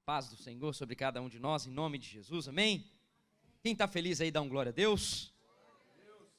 paz do Senhor sobre cada um de nós, em nome de Jesus, amém? Quem está feliz aí, dá um glória a Deus.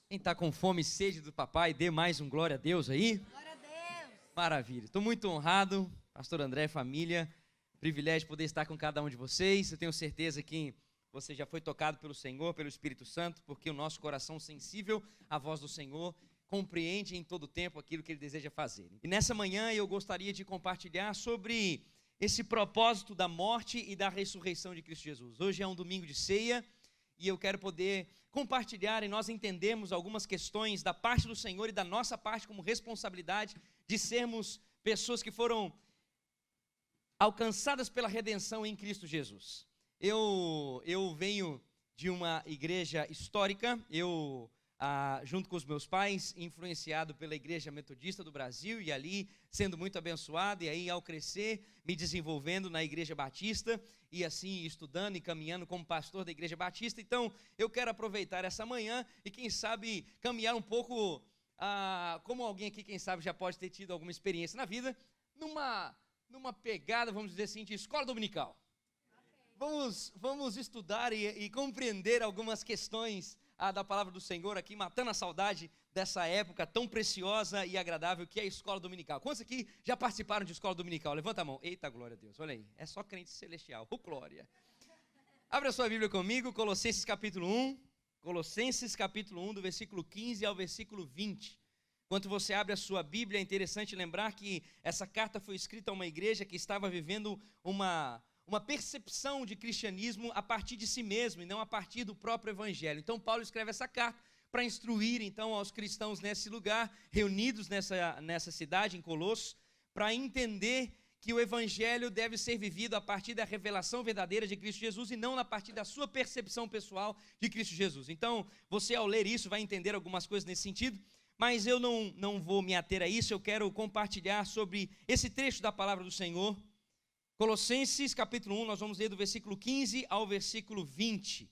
Quem está com fome e sede do papai, dê mais um glória a Deus aí. Glória a Deus. Maravilha, estou muito honrado, pastor André, família, privilégio de poder estar com cada um de vocês. Eu tenho certeza que você já foi tocado pelo Senhor, pelo Espírito Santo, porque o nosso coração sensível à voz do Senhor compreende em todo tempo aquilo que Ele deseja fazer. E nessa manhã eu gostaria de compartilhar sobre esse propósito da morte e da ressurreição de Cristo Jesus. Hoje é um domingo de ceia e eu quero poder compartilhar e nós entendemos algumas questões da parte do Senhor e da nossa parte como responsabilidade de sermos pessoas que foram alcançadas pela redenção em Cristo Jesus. Eu venho de uma igreja histórica, junto com os meus pais, influenciado pela Igreja Metodista do Brasil, e ali sendo muito abençoado, e aí ao crescer, me desenvolvendo na Igreja Batista, e assim estudando e caminhando como pastor da Igreja Batista. Então eu quero aproveitar essa manhã e quem sabe caminhar um pouco, como alguém aqui quem sabe já pode ter tido alguma experiência na vida, numa pegada, vamos dizer assim, de escola dominical. Vamos estudar e compreender algumas questões da palavra do Senhor aqui, matando a saudade dessa época tão preciosa e agradável que é a escola dominical. Quantos aqui já participaram de escola dominical? Levanta a mão. Eita, glória a Deus. Olha aí, é só crente celestial. Glória. Abra sua Bíblia comigo, Colossenses capítulo 1. Colossenses capítulo 1, do versículo 15 ao versículo 20. Enquanto você abre a sua Bíblia, é interessante lembrar que essa carta foi escrita a uma igreja que estava vivendo uma percepção de cristianismo a partir de si mesmo e não a partir do próprio evangelho. Então Paulo escreve essa carta para instruir então aos cristãos nesse lugar, reunidos nessa cidade, em Colossos, para entender que o evangelho deve ser vivido a partir da revelação verdadeira de Cristo Jesus e não a partir da sua percepção pessoal de Cristo Jesus. Então você ao ler isso vai entender algumas coisas nesse sentido, mas eu não vou me ater a isso. Eu quero compartilhar sobre esse trecho da palavra do Senhor. Colossenses capítulo 1, nós vamos ler do versículo 15 ao versículo 20.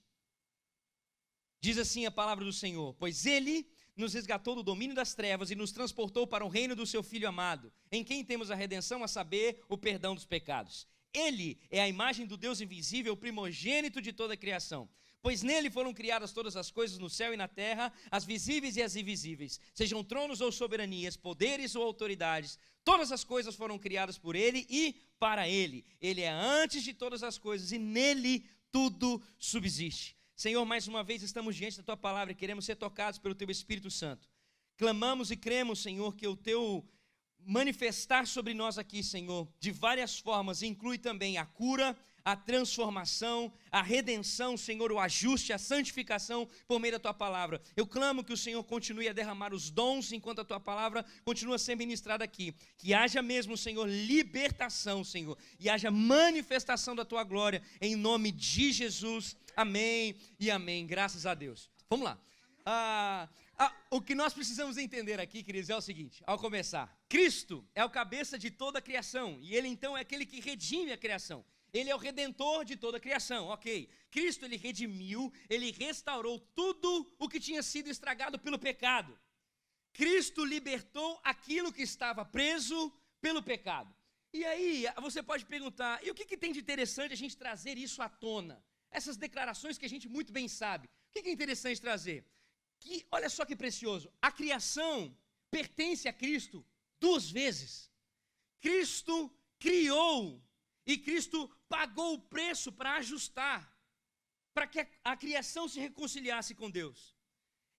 Diz assim a palavra do Senhor: pois Ele nos resgatou do domínio das trevas e nos transportou para o reino do seu Filho amado, em quem temos a redenção, a saber, o perdão dos pecados. Ele é a imagem do Deus invisível, o primogênito de toda a criação. Pois nele foram criadas todas as coisas no céu e na terra, as visíveis e as invisíveis, sejam tronos ou soberanias, poderes ou autoridades. Todas as coisas foram criadas por ele e para ele. Ele é antes de todas as coisas e nele tudo subsiste. Senhor, mais uma vez estamos diante da tua palavra e queremos ser tocados pelo teu Espírito Santo. Clamamos e cremos, Senhor, que o teu manifestar sobre nós aqui, Senhor, de várias formas, inclui também a cura, a transformação, a redenção, Senhor, o ajuste, a santificação por meio da Tua Palavra. Eu clamo que o Senhor continue a derramar os dons enquanto a Tua Palavra continua a ser ministrada aqui. Que haja mesmo, Senhor, libertação, Senhor, e haja manifestação da Tua glória, em nome de Jesus. Amém e amém. Graças a Deus. Vamos lá. O que nós precisamos entender aqui, queridos, é o seguinte, ao começar. Cristo é o cabeça de toda a criação, e Ele então é aquele que redime a criação. Ele é o redentor de toda a criação, ok. Cristo, Ele redimiu, Ele restaurou tudo o que tinha sido estragado pelo pecado. Cristo libertou aquilo que estava preso pelo pecado. E aí, você pode perguntar, e o que tem de interessante a gente trazer isso à tona? Essas declarações que a gente muito bem sabe. O que é interessante trazer? Que, olha só que precioso, a criação pertence a Cristo duas vezes. Cristo criou e Cristo pagou o preço para ajustar, para que a criação se reconciliasse com Deus.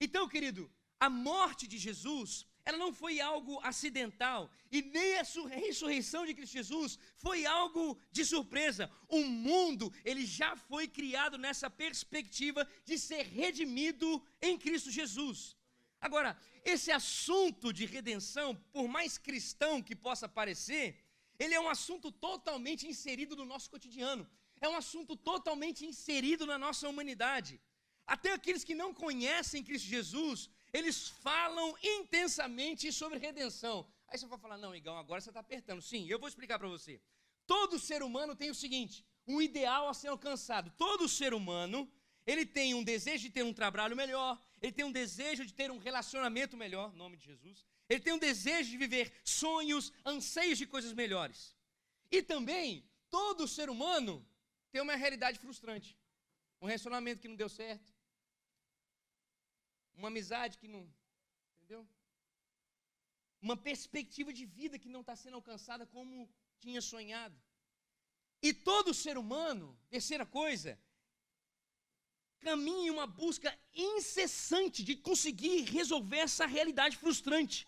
Então, querido, a morte de Jesus, ela não foi algo acidental, e nem a ressurreição de Cristo Jesus foi algo de surpresa. O mundo, ele já foi criado nessa perspectiva de ser redimido em Cristo Jesus. Agora, esse assunto de redenção, por mais cristão que possa parecer, ele é um assunto totalmente inserido no nosso cotidiano. É um assunto totalmente inserido na nossa humanidade. Até aqueles que não conhecem Cristo Jesus, eles falam intensamente sobre redenção. Aí você vai falar, não, Igão, agora você está apertando. Sim, eu vou explicar para você. Todo ser humano tem o seguinte, um ideal a ser alcançado. Todo ser humano, ele tem um desejo de ter um trabalho melhor, ele tem um desejo de ter um relacionamento melhor, em nome de Jesus. Ele tem um desejo de viver sonhos, anseios de coisas melhores. E também, todo ser humano tem uma realidade frustrante. Um relacionamento que não deu certo. Uma amizade que não... Entendeu? Uma perspectiva de vida que não está sendo alcançada como tinha sonhado. E todo ser humano, terceira coisa, caminha em uma busca incessante de conseguir resolver essa realidade frustrante.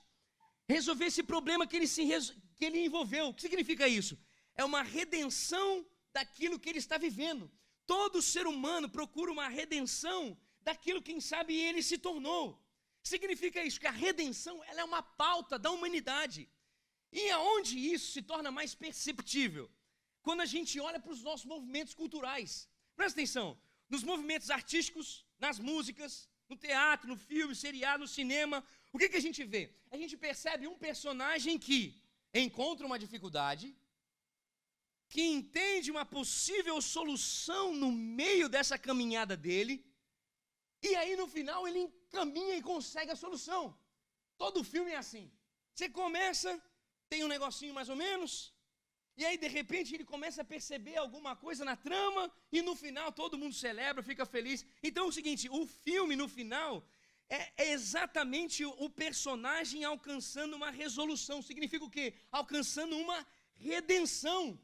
Resolver esse problema que ele envolveu. O que significa isso? É uma redenção daquilo que ele está vivendo. Todo ser humano procura uma redenção daquilo que, quem sabe, ele se tornou. Significa isso, que a redenção ela é uma pauta da humanidade. E aonde isso se torna mais perceptível? Quando a gente olha para os nossos movimentos culturais. Presta atenção, nos movimentos artísticos, nas músicas, no teatro, no filme, seriado, no cinema, o que a gente vê? A gente percebe um personagem que encontra uma dificuldade, que entende uma possível solução no meio dessa caminhada dele, e aí no final ele encaminha e consegue a solução. Todo filme é assim. Você começa, tem um negocinho mais ou menos, e aí de repente ele começa a perceber alguma coisa na trama, e no final todo mundo celebra, fica feliz. Então é o seguinte, o filme no final é exatamente o personagem alcançando uma resolução. Significa o quê? Alcançando uma redenção.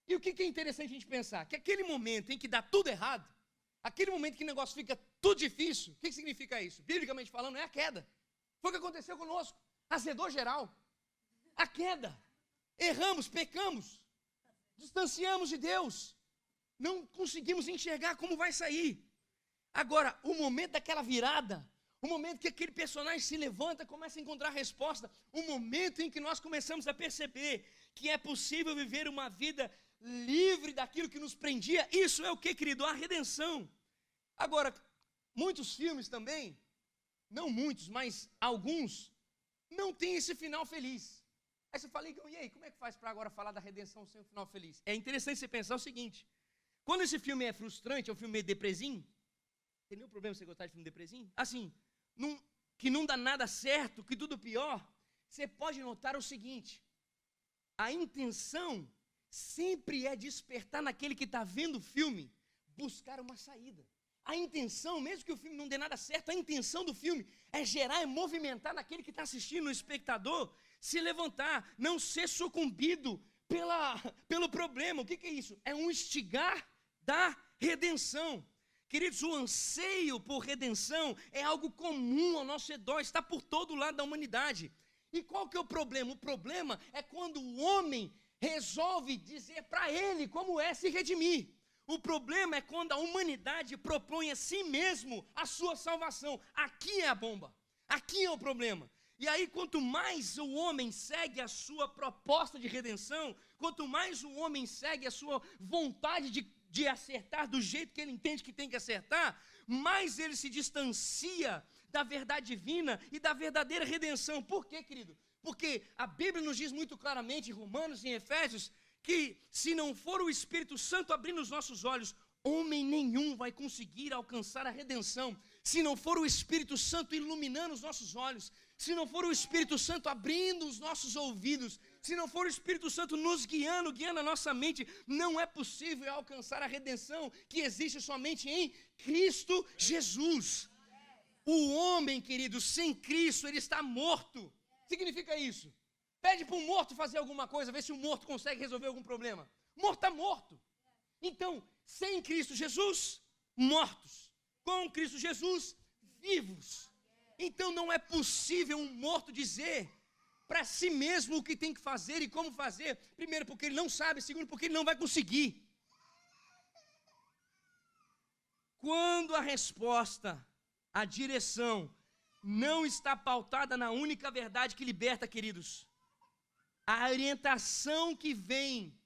E o que é interessante a gente pensar? Que aquele momento em que dá tudo errado, aquele momento que o negócio fica tudo difícil, o que significa isso? Biblicamente falando, é a queda. Foi o que aconteceu conosco. Azedou geral. A queda. Erramos, pecamos. Distanciamos de Deus. Não conseguimos enxergar como vai sair. Agora, o momento daquela virada, o momento que aquele personagem se levanta, começa a encontrar resposta, o momento em que nós começamos a perceber que é possível viver uma vida livre daquilo que nos prendia, isso é o que, querido? A redenção. Agora, muitos filmes também, não muitos, mas alguns, não têm esse final feliz. Aí você fala, e aí, como é que faz para agora falar da redenção sem um final feliz? É interessante você pensar o seguinte, quando esse filme é frustrante, é um filme meio depresinho, tem nenhum problema você gostar de filme depresinho? Assim, que não dá nada certo, que tudo pior, você pode notar o seguinte, a intenção sempre é despertar naquele que está vendo o filme, buscar uma saída. A intenção, mesmo que o filme não dê nada certo, a intenção do filme é gerar e movimentar naquele que está assistindo, o espectador, se levantar, não ser sucumbido pelo problema. O que é isso? É um instigar da redenção. Queridos, o anseio por redenção é algo comum ao nosso redor, está por todo lado da humanidade. E qual que é o problema? O problema é quando o homem resolve dizer para ele como é se redimir. O problema é quando a humanidade propõe a si mesmo a sua salvação. Aqui é a bomba, aqui é o problema. E aí, quanto mais o homem segue a sua proposta de redenção, quanto mais o homem segue a sua vontade de acertar do jeito que ele entende que tem que acertar, mais ele se distancia da verdade divina e da verdadeira redenção. Por quê, querido? Porque a Bíblia nos diz muito claramente, em Romanos e em Efésios, que se não for o Espírito Santo abrindo os nossos olhos, homem nenhum vai conseguir alcançar a redenção. Se não for o Espírito Santo iluminando os nossos olhos, se não for o Espírito Santo abrindo os nossos ouvidos, se não for o Espírito Santo nos guiando a nossa mente, não é possível alcançar a redenção que existe somente em Cristo Jesus. O homem, querido, sem Cristo, ele está morto. Significa isso? Pede para um morto fazer alguma coisa, ver se o morto consegue resolver algum problema. Morto está morto. Então, sem Cristo Jesus, mortos. Com Cristo Jesus, vivos. Então não é possível um morto dizer para si mesmo o que tem que fazer e como fazer. Primeiro, porque ele não sabe. Segundo, porque ele não vai conseguir. Quando a resposta, a direção, não está pautada na única verdade que liberta, queridos, a orientação que vem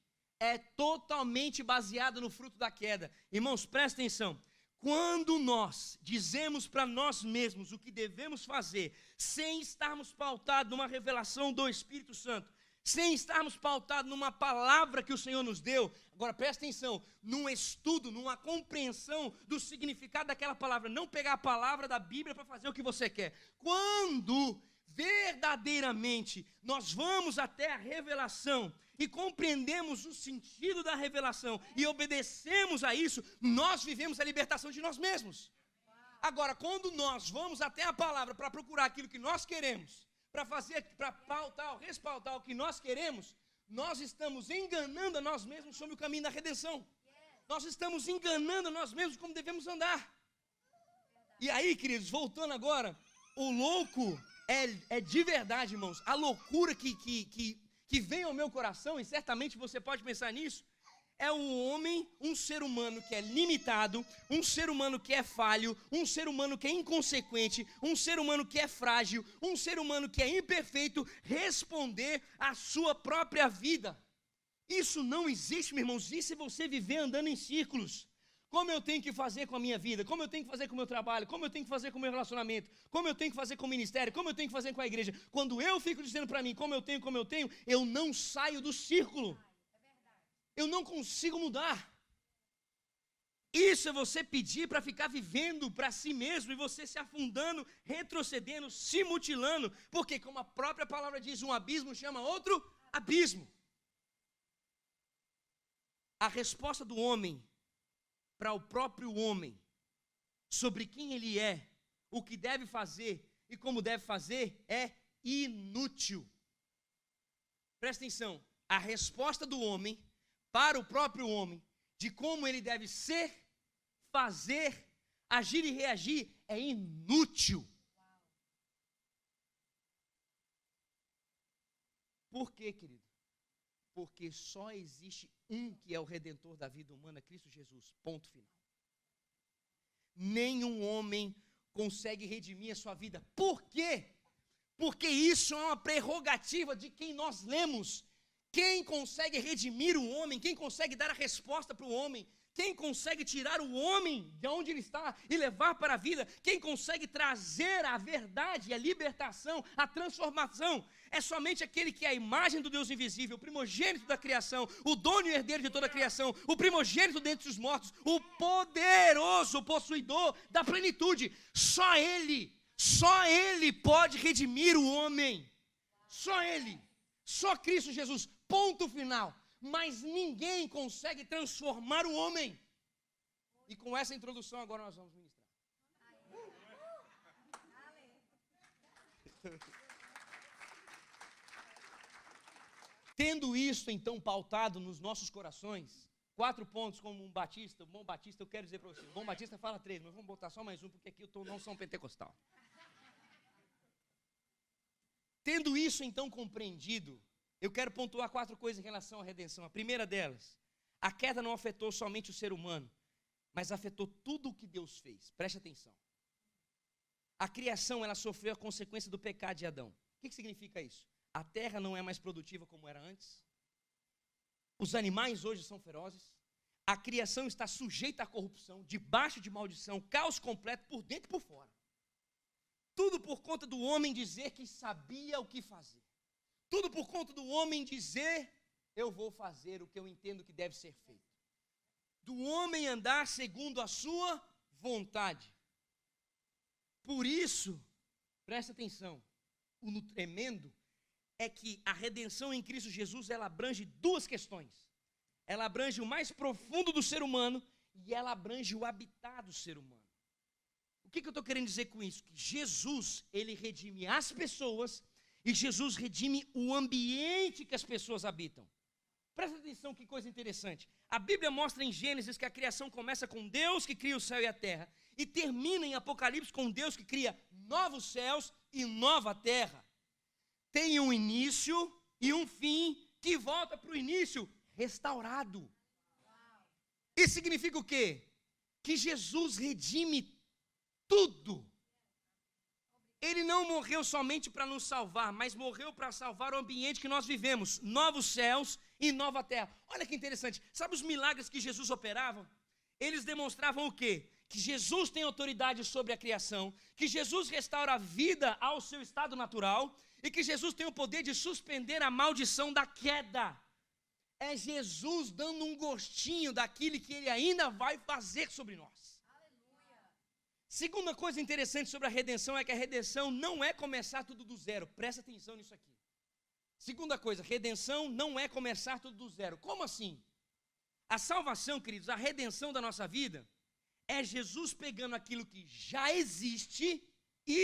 é totalmente baseada no fruto da queda. Irmãos, prestem atenção. Quando nós dizemos para nós mesmos o que devemos fazer, sem estarmos pautados numa revelação do Espírito Santo, sem estarmos pautados numa palavra que o Senhor nos deu, agora presta atenção, num estudo, numa compreensão do significado daquela palavra, não pegar a palavra da Bíblia para fazer o que você quer. Quando verdadeiramente nós vamos até a revelação e compreendemos o sentido da revelação e obedecemos a isso, nós vivemos a libertação de nós mesmos. Agora, quando nós vamos até a palavra para procurar aquilo que nós queremos, para pautar ou respaldar o que nós queremos, nós estamos enganando a nós mesmos sobre o caminho da redenção. Nós estamos enganando a nós mesmos como devemos andar. E aí, queridos, voltando agora, o louco é de verdade, irmãos, a loucura que vem ao meu coração, e certamente você pode pensar nisso, é um homem, um ser humano que é limitado, um ser humano que é falho, um ser humano que é inconsequente, um ser humano que é frágil, um ser humano que é imperfeito, responder à sua própria vida. Isso não existe, meus irmãos, isso é você viver andando em círculos. Como eu tenho que fazer com a minha vida, como eu tenho que fazer com o meu trabalho, como eu tenho que fazer com o meu relacionamento, como eu tenho que fazer com o ministério, como eu tenho que fazer com a igreja. Quando eu fico dizendo para mim como eu tenho, eu não saio do círculo. Eu não consigo mudar. Isso é você pedir para ficar vivendo para si mesmo e você se afundando, retrocedendo, se mutilando, porque como a própria palavra diz, um abismo chama outro abismo. A resposta do homem para o próprio homem, sobre quem ele é, o que deve fazer e como deve fazer, é inútil. Presta atenção, a resposta do homem para o próprio homem, de como ele deve ser, fazer, agir e reagir, é inútil. Por quê, querido? Porque só existe um que é o Redentor da vida humana, Cristo Jesus, ponto final. Nenhum homem consegue redimir a sua vida. Por quê? Porque isso é uma prerrogativa de quem nós lemos. Quem consegue redimir o homem, quem consegue dar a resposta para o homem, quem consegue tirar o homem de onde ele está e levar para a vida, quem consegue trazer a verdade, a libertação, a transformação, é somente aquele que é a imagem do Deus invisível, o primogênito da criação, o dono e herdeiro de toda a criação, o primogênito dentre os mortos, o poderoso possuidor da plenitude. Só Ele pode redimir o homem. Só Ele, só Cristo Jesus, ponto final. Mas ninguém consegue transformar o homem. E com essa introdução agora nós vamos ministrar. Tendo isso então pautado nos nossos corações, 4 pontos como um batista, um bom batista, eu quero dizer para você, um bom batista fala 3, mas vamos botar só mais um, porque aqui eu não sou um pentecostal. Tendo isso então compreendido, eu quero pontuar 4 coisas em relação à redenção. A primeira delas, a queda não afetou somente o ser humano, mas afetou tudo o que Deus fez. Preste atenção. A criação, ela sofreu a consequência do pecado de Adão. O que significa isso? A terra não é mais produtiva como era antes. Os animais hoje são ferozes. A criação está sujeita à corrupção, debaixo de maldição, caos completo por dentro e por fora. Tudo por conta do homem dizer que sabia o que fazer. Tudo por conta do homem dizer, eu vou fazer o que eu entendo que deve ser feito. Do homem andar segundo a sua vontade. Por isso, presta atenção, o tremendo é que a redenção em Cristo Jesus, ela abrange 2 questões. Ela abrange o mais profundo do ser humano e ela abrange o habitat do ser humano. O que eu estou querendo dizer com isso? Que Jesus, ele redime as pessoas e Jesus redime o ambiente que as pessoas habitam. Presta atenção, que coisa interessante. A Bíblia mostra em Gênesis que a criação começa com Deus que cria o céu e a terra e termina em Apocalipse com Deus que cria novos céus e nova terra. Tem um início e um fim que volta para o início restaurado. Isso significa o quê? Que Jesus redime tudo. Ele não morreu somente para nos salvar, mas morreu para salvar o ambiente que nós vivemos, novos céus e nova terra. Olha que interessante, sabe os milagres que Jesus operava? Eles demonstravam o quê? Que Jesus tem autoridade sobre a criação, que Jesus restaura a vida ao seu estado natural e que Jesus tem o poder de suspender a maldição da queda. É Jesus dando um gostinho daquilo que Ele ainda vai fazer sobre nós. Segunda coisa interessante sobre a redenção é que a redenção não é começar tudo do zero. Presta atenção nisso aqui. Segunda coisa, redenção não é começar tudo do zero. Como assim? A salvação, queridos, a redenção da nossa vida é Jesus pegando aquilo que já existe e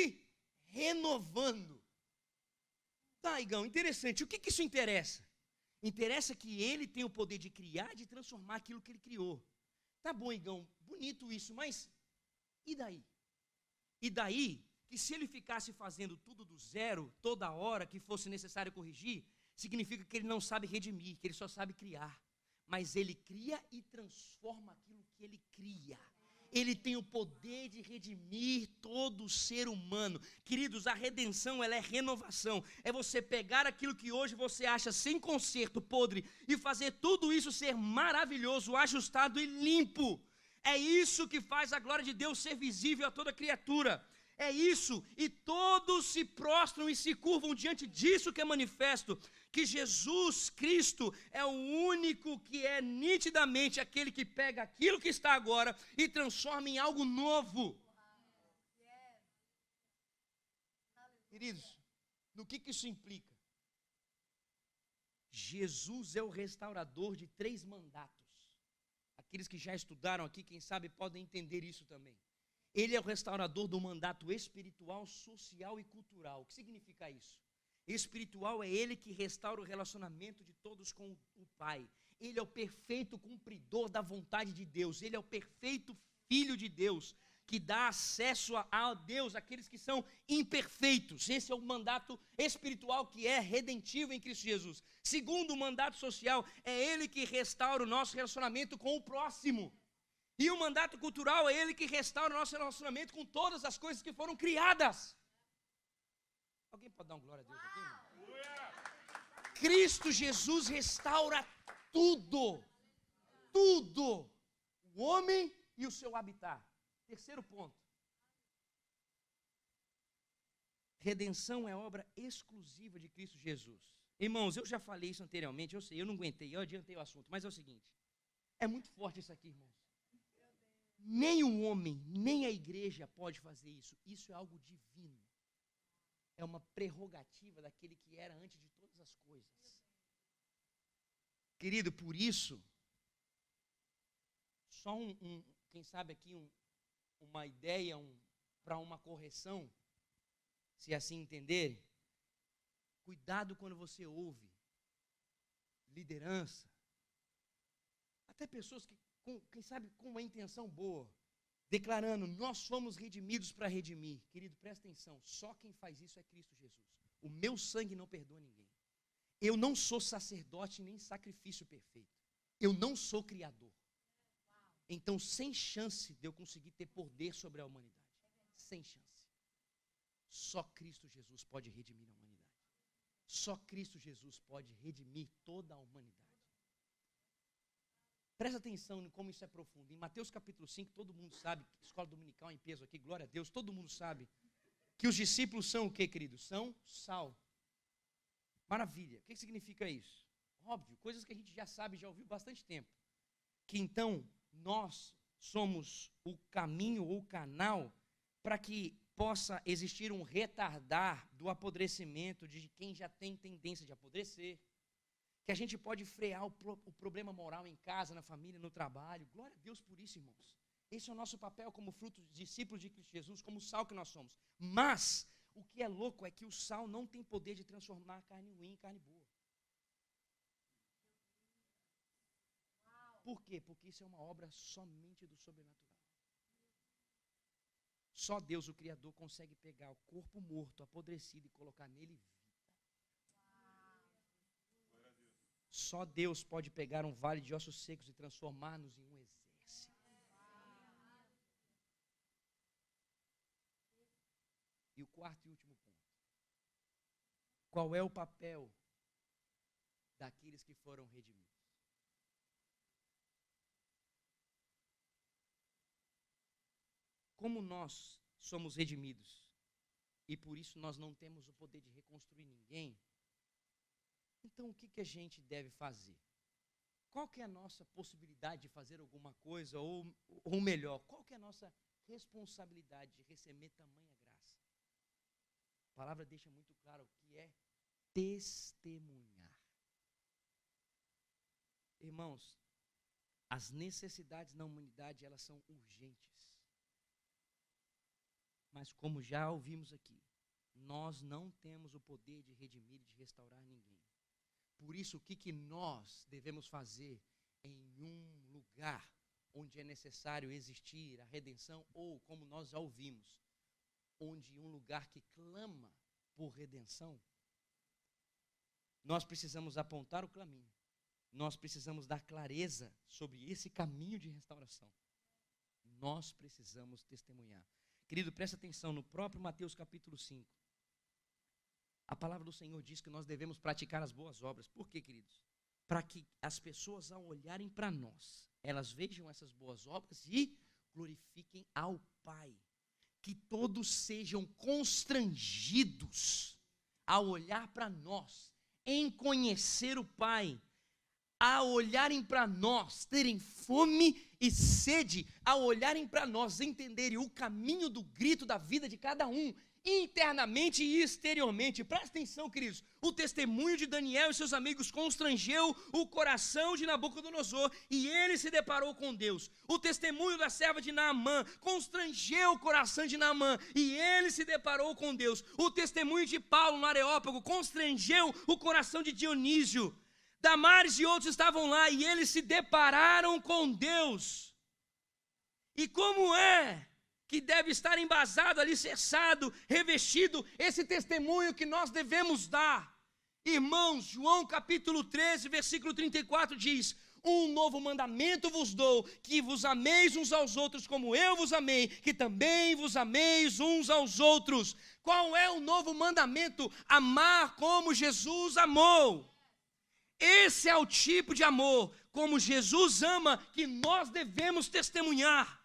renovando. Tá, Igão, interessante. O que isso interessa? Interessa que ele tem o poder de criar, de transformar aquilo que ele criou. Tá bom, Igão, bonito isso, mas e daí? E daí que se ele ficasse fazendo tudo do zero, toda hora que fosse necessário corrigir, significa que ele não sabe redimir, que ele só sabe criar. Mas ele cria e transforma aquilo que ele cria. Ele tem o poder de redimir todo ser humano. Queridos, a redenção, ela é renovação. É você pegar aquilo que hoje você acha sem conserto, podre, e fazer tudo isso ser maravilhoso, ajustado e limpo. É isso que faz a glória de Deus ser visível a toda criatura. É isso, e todos se prostram e se curvam diante disso que é manifesto, que Jesus Cristo é o único que é nitidamente aquele que pega aquilo que está agora e transforma em algo novo. Queridos, no que isso implica? Jesus é o restaurador de 3 mandatos. Aqueles que já estudaram aqui, quem sabe, podem entender isso também. Ele é o restaurador do mandato espiritual, social e cultural. O que significa isso? Espiritual é ele que restaura o relacionamento de todos com o Pai. Ele é o perfeito cumpridor da vontade de Deus. Ele é o perfeito Filho de Deus, que dá acesso a Deus àqueles que são imperfeitos. Esse é o mandato espiritual que é redentivo em Cristo Jesus. Segundo, o mandato social é ele que restaura o nosso relacionamento com o próximo. E o mandato cultural é ele que restaura o nosso relacionamento com todas as coisas que foram criadas. Alguém pode dar uma glória a Deus aqui, irmão? Cristo Jesus restaura tudo. Tudo. O homem e o seu habitat. Terceiro ponto. Redenção é obra exclusiva de Cristo Jesus. Irmãos, eu já falei isso anteriormente, eu sei, eu não aguentei, eu adiantei o assunto, mas é o seguinte, é muito forte isso aqui, irmãos. Nem o homem, nem a igreja pode fazer isso. Isso é algo divino. É uma prerrogativa daquele que era antes de todas as coisas. Querido, por isso, só quem sabe aqui, uma ideia para uma correção, se assim entender. Cuidado quando você ouve liderança, até pessoas que, quem sabe, com uma intenção boa, declarando, nós somos redimidos para redimir. Querido, presta atenção, só quem faz isso é Cristo Jesus. O meu sangue não perdoa ninguém. Eu não sou sacerdote nem sacrifício perfeito. Eu não sou criador. Então, sem chance de eu conseguir ter poder sobre a humanidade. Sem chance. Só Cristo Jesus pode redimir a humanidade. Só Cristo Jesus pode redimir toda a humanidade. Presta atenção em como isso é profundo. Em Mateus capítulo 5, todo mundo sabe, escola dominical em peso aqui, glória a Deus, todo mundo sabe que os discípulos são o que, queridos? São sal. Maravilha. O que significa isso? Óbvio, coisas que a gente já sabe, já ouviu bastante tempo. Que então nós somos o caminho ou o canal para que possa existir um retardar do apodrecimento de quem já tem tendência de apodrecer. Que a gente pode frear o problema moral em casa, na família, no trabalho. Glória a Deus por isso, irmãos. Esse é o nosso papel como fruto de discípulos de Cristo Jesus, como sal que nós somos. Mas, o que é louco é que o sal não tem poder de transformar a carne ruim em carne boa. Por quê? Porque isso é uma obra somente do sobrenatural. Só Deus, o Criador, consegue pegar o corpo morto, apodrecido e colocar nele vida. Só Deus pode pegar um vale de ossos secos e transformar-nos em um exército. E o quarto e último ponto. Qual é o papel daqueles que foram redimidos? Como nós somos redimidos e por isso nós não temos o poder de reconstruir ninguém, então o que a gente deve fazer? Qual que é a nossa possibilidade de fazer alguma coisa, ou melhor, qual que é a nossa responsabilidade de receber tamanha graça. A palavra deixa muito claro o que é testemunhar. Irmãos, as necessidades na humanidade, elas são urgentes. Mas como já ouvimos aqui, nós não temos o poder de redimir e de restaurar ninguém. Por isso, o que nós devemos fazer em um lugar onde é necessário existir a redenção, ou, como nós já ouvimos, onde um lugar que clama por redenção, nós precisamos apontar o caminho. Nós precisamos dar clareza sobre esse caminho de restauração. Nós precisamos testemunhar. Querido, presta atenção, no próprio Mateus capítulo 5, a palavra do Senhor diz que nós devemos praticar as boas obras. Por quê, queridos? Para que as pessoas, ao olharem para nós, elas vejam essas boas obras e glorifiquem ao Pai. Que todos sejam constrangidos ao olhar para nós, em conhecer o Pai, a olharem para nós, terem fome e sede, a olharem para nós, entenderem o caminho do grito da vida de cada um, internamente e exteriormente. Presta atenção, queridos, o testemunho de Daniel e seus amigos constrangeu o coração de Nabucodonosor e ele se deparou com Deus. O testemunho da serva de Naamã constrangeu o coração de Naamã e ele se deparou com Deus. O testemunho de Paulo no Areópago constrangeu o coração de Dionísio. Damares e outros estavam lá e eles se depararam com Deus. E como é que deve estar embasado, alicerçado, revestido esse testemunho que nós devemos dar? Irmãos, João capítulo 13, versículo 34 diz: um novo mandamento vos dou, que vos ameis uns aos outros como eu vos amei, que também vos ameis uns aos outros. Qual é o novo mandamento? Amar como Jesus amou. Esse é o tipo de amor, como Jesus ama, que nós devemos testemunhar.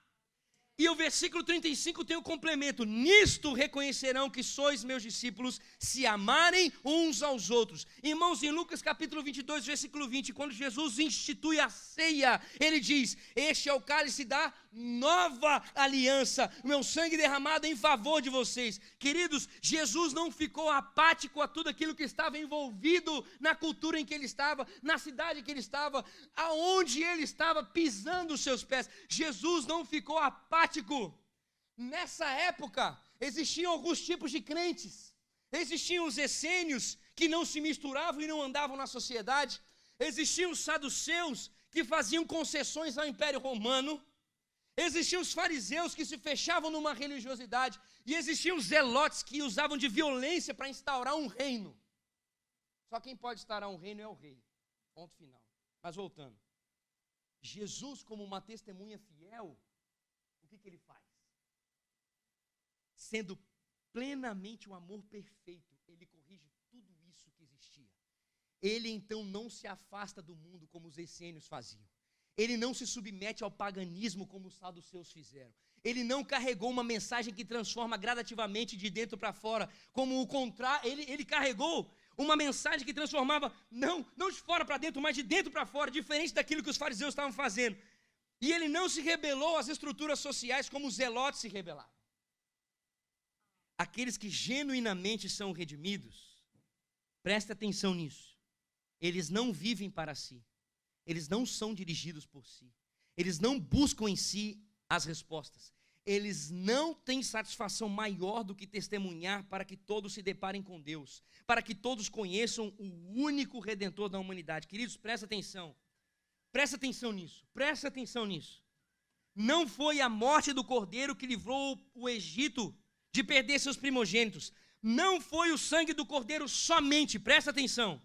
E o versículo 35 tem o complemento: nisto reconhecerão que sois meus discípulos, se amarem uns aos outros. Irmãos, em Lucas capítulo 22, versículo 20, quando Jesus institui a ceia, ele diz: este é o cálice da nova aliança, meu sangue derramado em favor de vocês. Queridos, Jesus não ficou apático a tudo aquilo que estava envolvido na cultura em que ele estava, na cidade que ele estava, aonde ele estava pisando os seus pés. Jesus não ficou apático. Nessa época, existiam alguns tipos de crentes. Existiam os essênios, que não se misturavam e não andavam na sociedade. Existiam os saduceus, que faziam concessões ao Império Romano. Existiam os fariseus, que se fechavam numa religiosidade. E existiam os zelotes, que usavam de violência para instaurar um reino. Só quem pode instaurar um reino é o rei. Ponto final. Mas voltando. Jesus, como uma testemunha fiel, o que ele faz? Sendo plenamente o amor perfeito, ele corrige tudo isso que existia. Ele então não se afasta do mundo como os essênios faziam. Ele não se submete ao paganismo como os saduceus fizeram. Ele não carregou uma mensagem que transforma gradativamente de dentro para fora, como o contrário. Ele carregou uma mensagem que transformava não de fora para dentro, mas de dentro para fora, diferente daquilo que os fariseus estavam fazendo. E ele não se rebelou às estruturas sociais como os zelotes se rebelavam. Aqueles que genuinamente são redimidos, presta atenção nisso, eles não vivem para si, eles não são dirigidos por si, eles não buscam em si as respostas, eles não têm satisfação maior do que testemunhar para que todos se deparem com Deus, para que todos conheçam o único Redentor da humanidade. Queridos, presta atenção nisso. Não foi a morte do cordeiro que livrou o Egito de perder seus primogênitos. Não foi o sangue do cordeiro somente, presta atenção.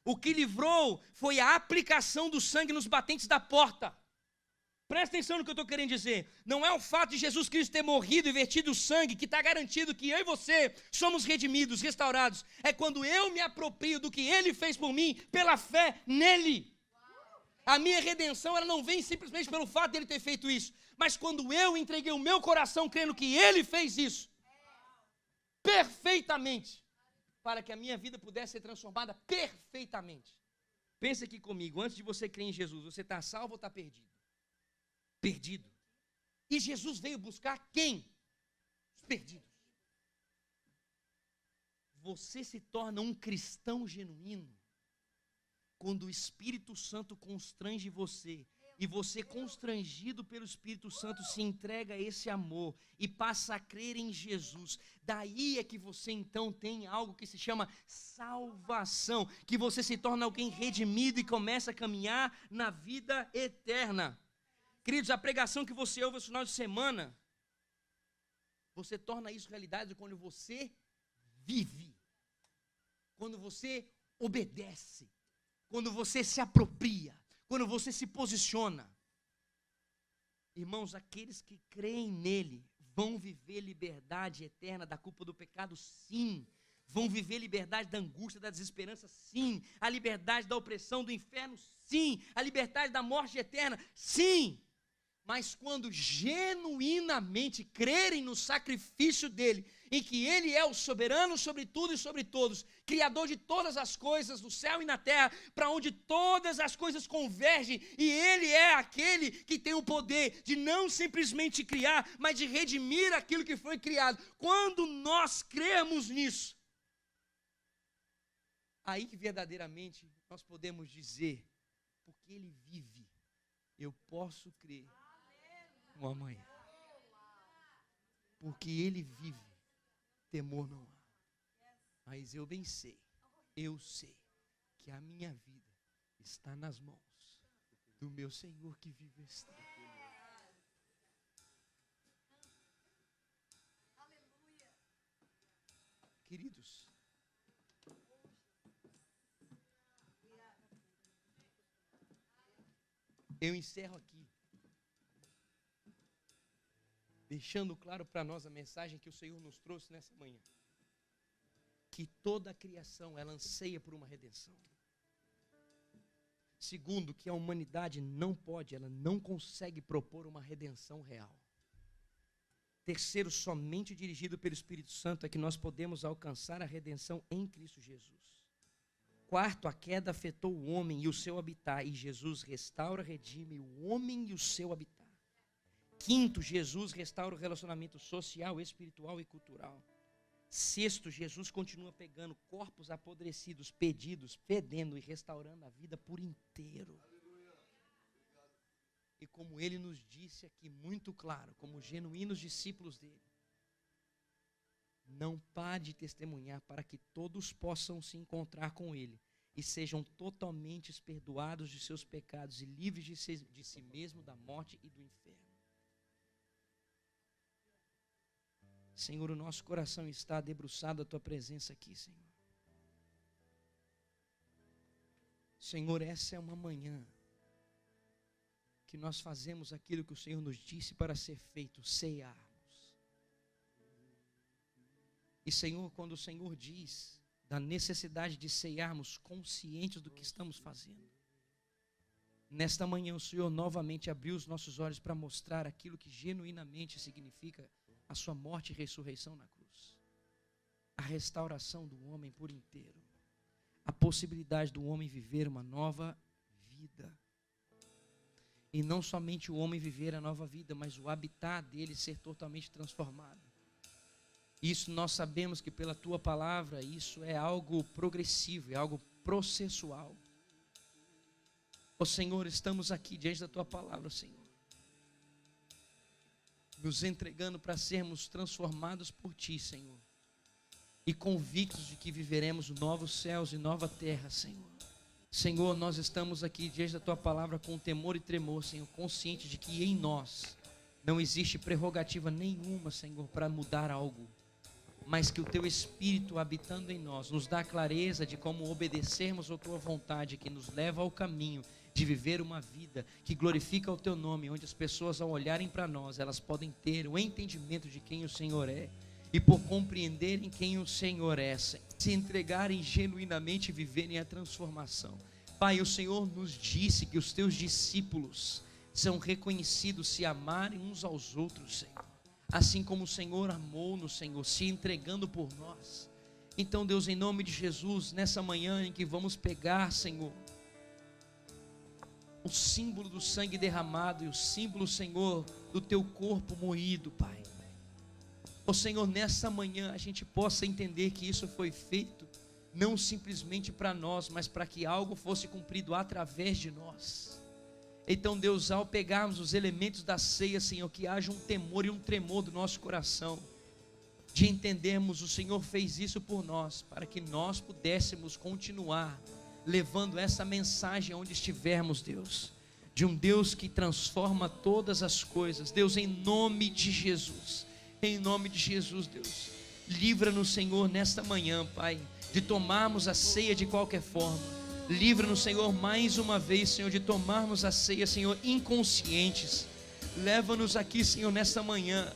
O que livrou foi a aplicação do sangue nos batentes da porta. Presta atenção no que eu estou querendo dizer. Não é o fato de Jesus Cristo ter morrido e vertido o sangue que está garantido que eu e você somos redimidos, restaurados. É quando eu me aproprio do que Ele fez por mim, pela fé nele. A minha redenção, ela não vem simplesmente pelo fato de Ele ter feito isso, mas quando eu entreguei o meu coração crendo que Ele fez isso perfeitamente, para que a minha vida pudesse ser transformada perfeitamente. Pense aqui comigo, antes de você crer em Jesus, você está salvo ou está perdido? Perdido. E Jesus veio buscar quem? Os perdidos. Você se torna um cristão genuíno quando o Espírito Santo constrange você, e você, constrangido pelo Espírito Santo, se entrega a esse amor e passa a crer em Jesus. Daí é que você então tem algo que se chama salvação, que você se torna alguém redimido e começa a caminhar na vida eterna. Queridos, a pregação que você ouve no final de semana, você torna isso realidade quando você vive, quando você obedece, quando você se apropria, quando você se posiciona. Irmãos, aqueles que creem nele vão viver liberdade eterna da culpa do pecado, sim. Vão viver liberdade da angústia, da desesperança, sim. A liberdade da opressão do inferno, sim. A liberdade da morte eterna, sim. Mas quando genuinamente crerem no sacrifício dele, em que ele é o soberano sobre tudo e sobre todos, criador de todas as coisas no céu e na terra, para onde todas as coisas convergem, e ele é aquele que tem o poder de não simplesmente criar, mas de redimir aquilo que foi criado. Quando nós cremos nisso, aí que verdadeiramente nós podemos dizer, porque ele vive, eu posso crer no amanhã. Porque ele vive, temor não há. Mas eu bem sei, eu sei que a minha vida está nas mãos do meu Senhor que vive está. Queridos, eu encerro aqui, deixando claro para nós a mensagem que o Senhor nos trouxe nessa manhã. Que toda a criação, ela anseia por uma redenção. Segundo, que a humanidade não pode, ela não consegue propor uma redenção real. Terceiro, somente dirigido pelo Espírito Santo é que nós podemos alcançar a redenção em Cristo Jesus. Quarto, a queda afetou o homem e o seu habitat, e Jesus restaura, redime o homem e o seu habitat. Quinto, Jesus restaura o relacionamento social, espiritual e cultural. Sexto, Jesus continua pegando corpos apodrecidos, pedidos, fedendo e restaurando a vida por inteiro. E como ele nos disse aqui muito claro, como genuínos discípulos dele, não pare de testemunhar para que todos possam se encontrar com ele e sejam totalmente perdoados de seus pecados e livres de si mesmo, da morte e do inferno. Senhor, o nosso coração está debruçado à tua presença aqui, Senhor. Senhor, essa é uma manhã que nós fazemos aquilo que o Senhor nos disse para ser feito, cearmos. E Senhor, quando o Senhor diz da necessidade de cearmos conscientes do que estamos fazendo, nesta manhã o Senhor novamente abriu os nossos olhos para mostrar aquilo que genuinamente significa a sua morte e ressurreição na cruz, a restauração do homem por inteiro, a possibilidade do homem viver uma nova vida, e não somente o homem viver a nova vida, mas o habitat dele ser totalmente transformado. Isso nós sabemos que pela tua palavra, isso é algo progressivo, é algo processual. Ó Senhor, estamos aqui diante da tua palavra, Senhor, nos entregando para sermos transformados por ti, Senhor, e convictos de que viveremos novos céus e nova terra, Senhor. Senhor, nós estamos aqui diante da tua palavra com temor e tremor, Senhor, consciente de que em nós não existe prerrogativa nenhuma, Senhor, para mudar algo, mas que o teu Espírito habitando em nós nos dá clareza de como obedecermos a tua vontade, que nos leva ao caminho de viver uma vida que glorifica o teu nome, onde as pessoas, ao olharem para nós, elas podem ter o entendimento de quem o Senhor é, e por compreenderem quem o Senhor é, se entregarem genuinamente e viverem a transformação. Pai, o Senhor nos disse que os teus discípulos são reconhecidos se amarem uns aos outros, Senhor, assim como o Senhor amou-nos, Senhor, se entregando por nós. Então, Deus, em nome de Jesus, nessa manhã em que vamos pegar, Senhor, o símbolo do sangue derramado e o símbolo, Senhor, do teu corpo moído, Pai. Ó Senhor, nessa manhã a gente possa entender que isso foi feito não simplesmente para nós, mas para que algo fosse cumprido através de nós. Então, Deus, ao pegarmos os elementos da ceia, Senhor, que haja um temor e um tremor do nosso coração, de entendermos o Senhor fez isso por nós, para que nós pudéssemos continuar levando essa mensagem onde estivermos, Deus, de um Deus que transforma todas as coisas. Deus, em nome de Jesus, Deus, livra-nos, Senhor, nesta manhã, Pai, de tomarmos a ceia de qualquer forma. Livra-nos, Senhor, mais uma vez, Senhor, de tomarmos a ceia, Senhor, inconscientes. Leva-nos aqui, Senhor, nesta manhã,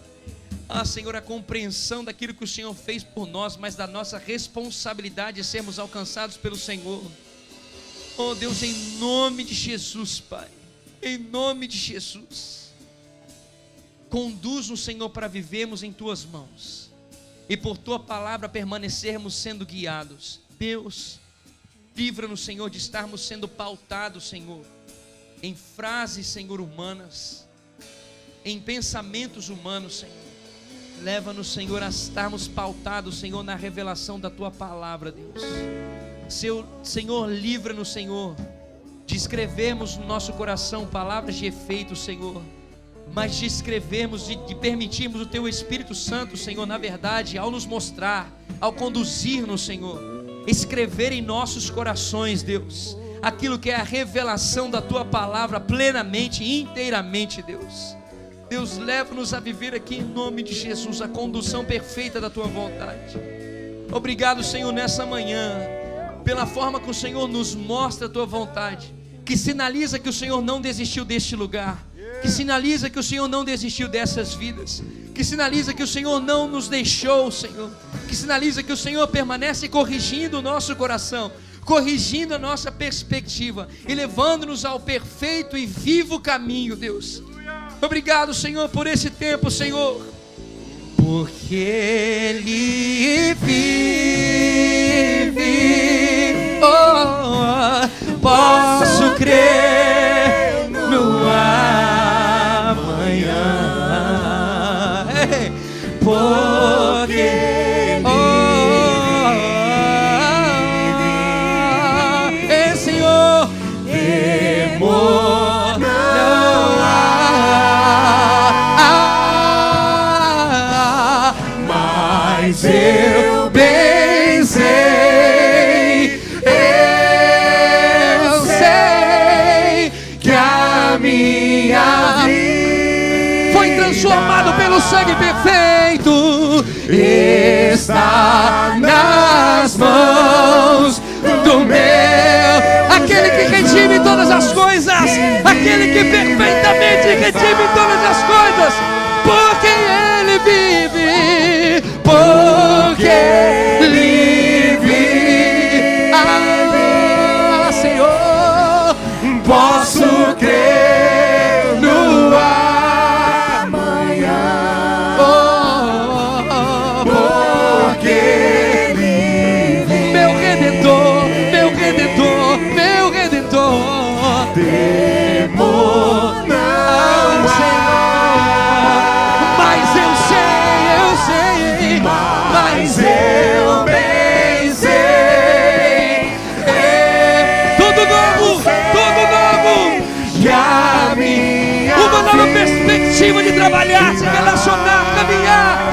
Senhor, a compreensão daquilo que o Senhor fez por nós, mas da nossa responsabilidade de sermos alcançados pelo Senhor. Oh Deus, em nome de Jesus, Pai, em nome de Jesus, conduz-nos, Senhor, para vivermos em Tuas mãos e por Tua palavra permanecermos sendo guiados. Deus, livra-nos, Senhor, de estarmos sendo pautados, Senhor, em frases, Senhor, humanas, em pensamentos humanos, Senhor. Leva-nos, Senhor, a estarmos pautados, Senhor, na revelação da Tua palavra, Deus. Senhor, livra-nos, Senhor, de escrevermos no nosso coração palavras de efeito, Senhor, mas de escrevermos, de permitirmos o Teu Espírito Santo, Senhor, na verdade, ao nos mostrar, ao conduzir-nos, Senhor, escrever em nossos corações, Deus, aquilo que é a revelação da Tua palavra plenamente e inteiramente, Deus. Deus, leva-nos a viver aqui em nome de Jesus a condução perfeita da Tua vontade. Obrigado, Senhor, nessa manhã, pela forma que o Senhor nos mostra a Tua vontade, que sinaliza que o Senhor não desistiu deste lugar, que sinaliza que o Senhor não desistiu dessas vidas, que sinaliza que o Senhor não nos deixou, Senhor, que sinaliza que o Senhor permanece corrigindo o nosso coração, corrigindo a nossa perspectiva e levando-nos ao perfeito e vivo caminho, Deus. Obrigado, Senhor, por esse tempo, Senhor, porque Ele vive. Posso crer no amanhã, porque Senhor, temor não há, mas eu bem sei, eu sei que a minha vida foi transformado pelo sangue perfeito, está nas mãos do meu, aquele que redime todas as coisas, aquele que perfeitamente redime todas as coisas, porque Ele vive, porque Ele vive. Senhor, posso crer no amanhã, porque Ele vive, meu Redentor, meu Redentor, meu Redentor. Temor não há, mas eu sei, mas eu bem sei, tudo novo, que a minha uma nova perspectiva de trabalhar, se relacionar, caminhar,